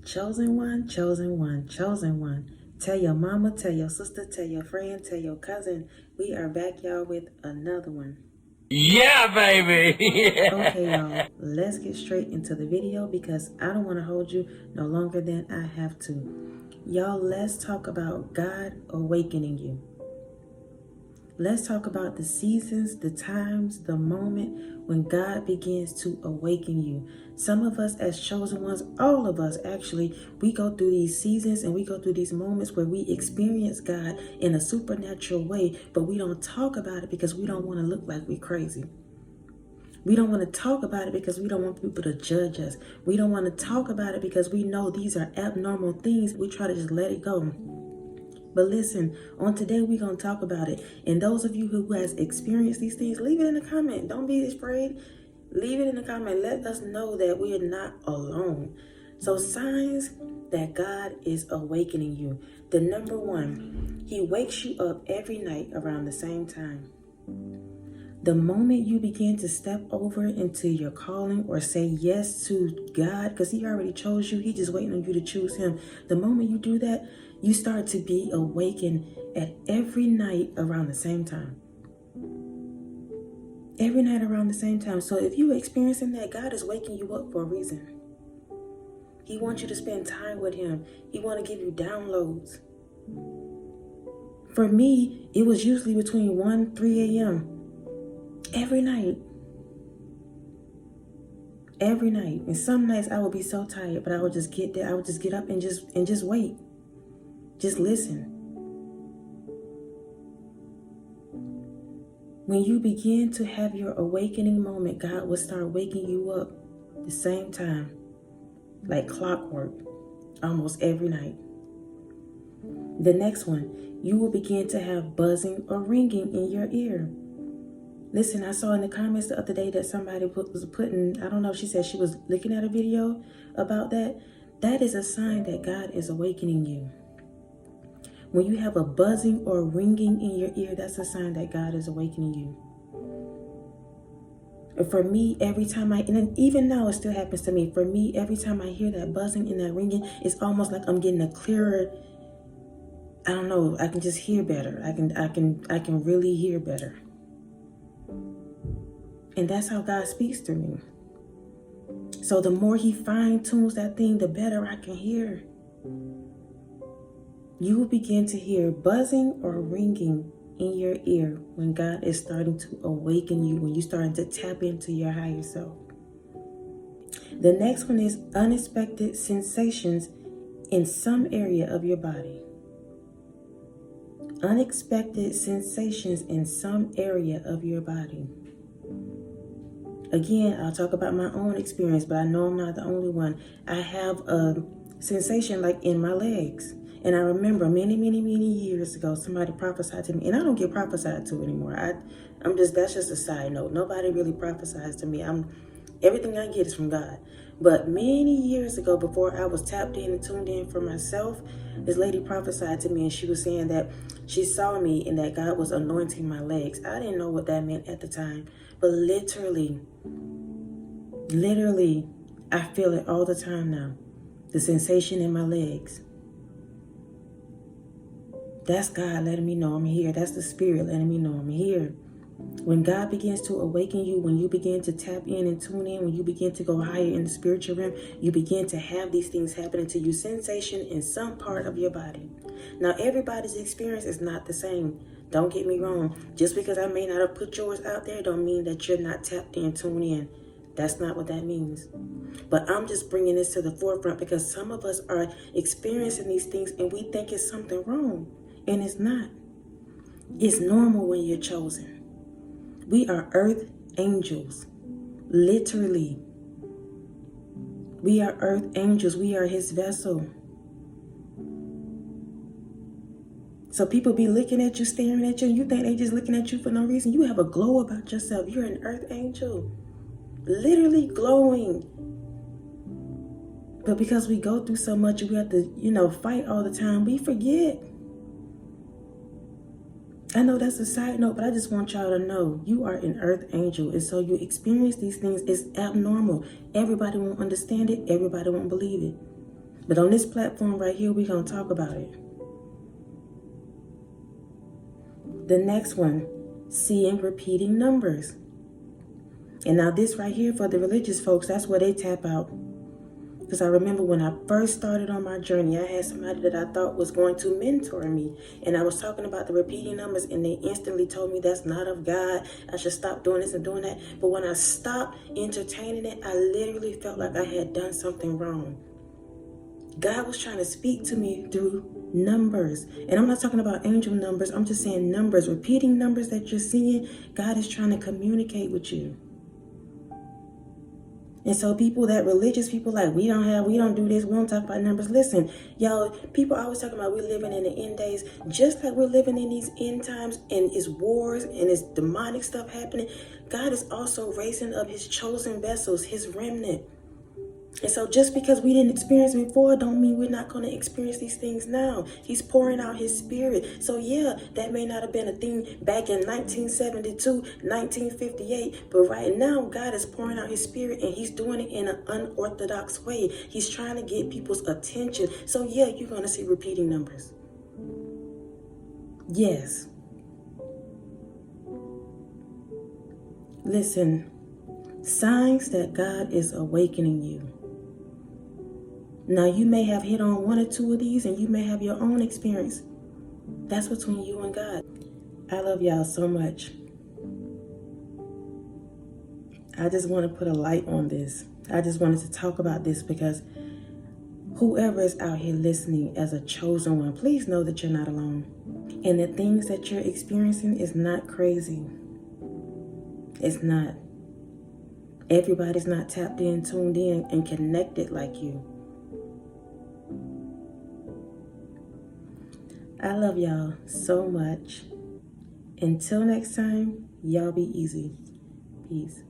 Chosen one, chosen one, chosen one. Tell your mama, tell your sister, tell your friend, tell your cousin. We are back, y'all, with another one. Yeah, baby. Okay, y'all, let's get straight into the video because I don't want to hold you no longer than I have to. Y'all, let's talk about God awakening you. Let's talk about the seasons, the times, the moment when God begins to awaken you. Some of us as chosen ones, all of us actually, we go through these seasons and we go through these moments where we experience God in a supernatural way, but we don't talk about it because we don't want to look like we're crazy. We don't want to talk about it because we don't want people to judge us. We don't want to talk about it because we know these are abnormal things. We try to just let it go. But listen, on today we're going to talk about it. And those of you who has experienced these things, leave it in the comment. Don't be afraid. Leave it in the comment. Let us know that we are not alone. So signs that God is awakening you. The number one, he wakes you up every night around the same time. The moment you begin to step over into your calling or say yes to God, because he already chose you, he just waiting on you to choose him. The moment you do that, you start to be awakened at every night around the same time. Every night around the same time. So if you're experiencing that, God is waking you up for a reason. He wants you to spend time with him. He wants to give you downloads. For me, it was usually between 1, 3 a.m. Every night. Every night. And some nights I would be so tired, but I would just get there. I would just get up and just wait. Just listen. When you begin to have your awakening moment, God will start waking you up the same time, like clockwork, almost every night. The next one, you will begin to have buzzing or ringing in your ear. Listen, I saw in the comments the other day that somebody was putting, I don't know, she said she was looking at a video about that. That is a sign that God is awakening you. When you have a buzzing or ringing in your ear, that's a sign that God is awakening you. For me, every time and even now it still happens to me. For me, every time I hear that buzzing and that ringing, it's almost like I'm getting a clearer, I don't know, I can just hear better. I can really hear better. And that's how God speaks to me. So the more he fine-tunes that thing, the better I can hear. You will begin to hear buzzing or ringing in your ear when God is starting to awaken you, when you're starting to tap into your higher self. The next one is unexpected sensations in some area of your body. Unexpected sensations in some area of your body. Again, I'll talk about my own experience, but I know I'm not the only one. I have a sensation like in my legs. And I remember many, many, many years ago, somebody prophesied to me, and I don't get prophesied to anymore. That's just a side note. Nobody really prophesies to me. Everything I get is from God. But many years ago, before I was tapped in and tuned in for myself, this lady prophesied to me, and she was saying that she saw me and that God was anointing my legs. I didn't know what that meant at the time, but literally, I feel it all the time now. The sensation in my legs. That's God letting me know I'm here. That's the Spirit letting me know I'm here. When God begins to awaken you, when you begin to tap in and tune in, when you begin to go higher in the spiritual realm, you begin to have these things happening to you. Sensation in some part of your body. Now, everybody's experience is not the same. Don't get me wrong. Just because I may not have put yours out there don't mean that you're not tapped in, tuned in. That's not what that means. But I'm just bringing this to the forefront because some of us are experiencing these things and we think it's something wrong. And it's not. It's normal when you're chosen. We are earth angels. Literally. We are earth angels. We are his vessel. So people be looking at you, staring at you, and you think they just looking at you for no reason. You have a glow about yourself. You're an earth angel. Literally glowing. But because we go through so much, we have to, fight all the time, we forget. I know that's a side note, but I just want y'all to know you are an earth angel. And so you experience these things. It's abnormal. Everybody won't understand it. Everybody won't believe it. But on this platform right here, we're going to talk about it. The next one, seeing repeating numbers. And now this right here for the religious folks, that's where they tap out. Because I remember when I first started on my journey, I had somebody that I thought was going to mentor me. And I was talking about the repeating numbers, and they instantly told me that's not of God. I should stop doing this and doing that. But when I stopped entertaining it, I literally felt like I had done something wrong. God was trying to speak to me through numbers. And I'm not talking about angel numbers. I'm just saying numbers, repeating numbers that you're seeing. God is trying to communicate with you. And so people that religious people like, we don't do this, we don't talk about numbers. Listen, y'all, people always talking about we're living in the end days. Just like we're living in these end times and it's wars and it's demonic stuff happening, God is also raising up his chosen vessels, his remnant. And so just because we didn't experience it before, don't mean we're not going to experience these things now. He's pouring out his spirit. So yeah, that may not have been a thing back in 1972, 1958. But right now, God is pouring out his spirit, and he's doing it in an unorthodox way. He's trying to get people's attention. So yeah, you're going to see repeating numbers. Yes. Listen, signs that God is awakening you. Now, you may have hit on one or two of these, and you may have your own experience. That's between you and God. I love y'all so much. I just want to put a light on this. I just wanted to talk about this because whoever is out here listening as a chosen one, please know that you're not alone. And the things that you're experiencing is not crazy. It's not. Everybody's not tapped in, tuned in, and connected like you. I love y'all so much. Until next time, y'all be easy. Peace.